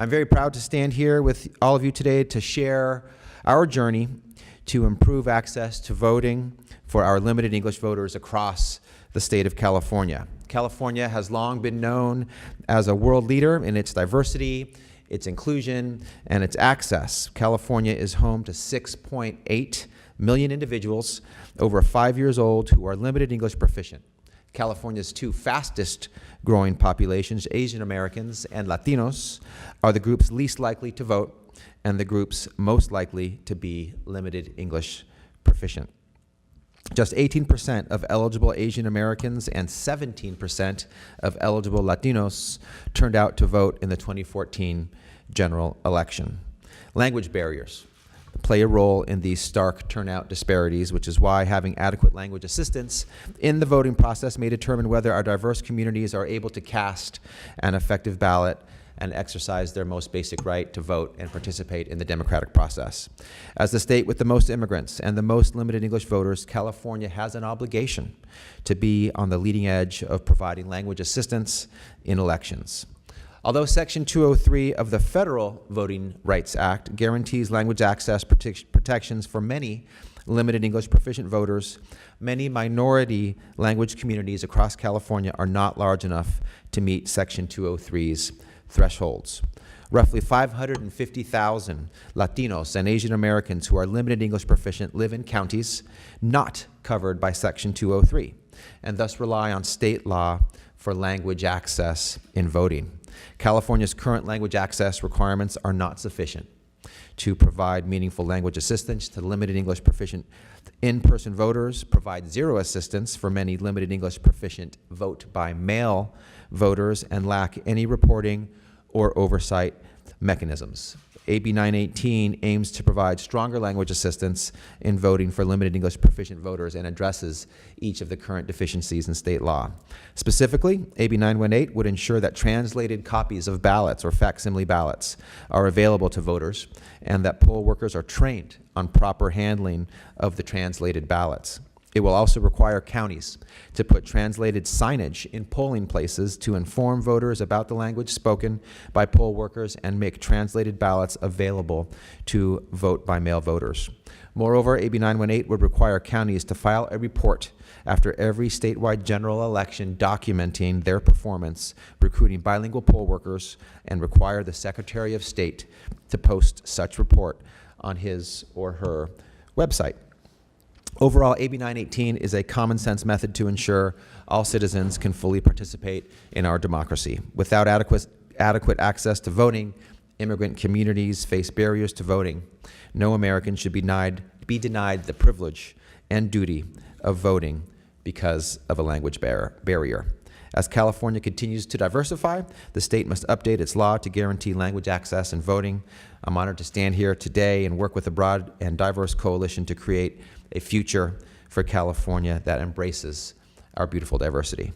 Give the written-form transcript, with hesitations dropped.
I'm very proud to stand here with all of you today to share our journey to improve access to voting for our limited English voters across the state of California. California has long been known as a world leader in its diversity, its inclusion, and its access. California is home to 6.8 million individuals over 5 years old who are limited English proficient. California's two fastest growing populations, Asian Americans and Latinos, are the groups least likely to vote and the groups most likely to be limited English proficient. Just 18% of eligible Asian Americans and 17% of eligible Latinos turned out to vote in the 2014 general election. Language barriers play a role in these stark turnout disparities, which is why having adequate language assistance in the voting process may determine whether our diverse communities are able to cast an effective ballot and exercise their most basic right to vote and participate in the democratic process. As the state with the most immigrants and the most limited English voters, California has an obligation to be on the leading edge of providing language assistance in elections. Although Section 203 of the Federal Voting Rights Act guarantees language access protections for many limited English proficient voters, many minority language communities across California are not large enough to meet Section 203's thresholds. Roughly 550,000 Latinos and Asian Americans who are limited English proficient live in counties not covered by Section 203 and thus rely on state law for language access in voting. California's current language access requirements are not sufficient to provide meaningful language assistance to limited English proficient in-person voters, provide zero assistance for many limited English proficient vote by mail voters, and lack any reporting or oversight mechanisms. AB 918 aims to provide stronger language assistance in voting for limited English proficient voters and addresses each of the current deficiencies in state law. Specifically, AB 918 would ensure that translated copies of ballots or facsimile ballots are available to voters and that poll workers are trained on proper handling of the translated ballots. It will also require counties to put translated signage in polling places to inform voters about the language spoken by poll workers and make translated ballots available to vote-by-mail voters. Moreover, AB 918 would require counties to file a report after every statewide general election documenting their performance recruiting bilingual poll workers and require the Secretary of State to post such report on his or her website. Overall, AB 918 is a common sense method to ensure all citizens can fully participate in our democracy. Without adequate access to voting, immigrant communities face barriers to voting. No American should be denied the privilege and duty of voting because of a language barrier. As California continues to diversify, the state must update its law to guarantee language access and voting. I'm honored to stand here today and work with a broad and diverse coalition to create a future for California that embraces our beautiful diversity.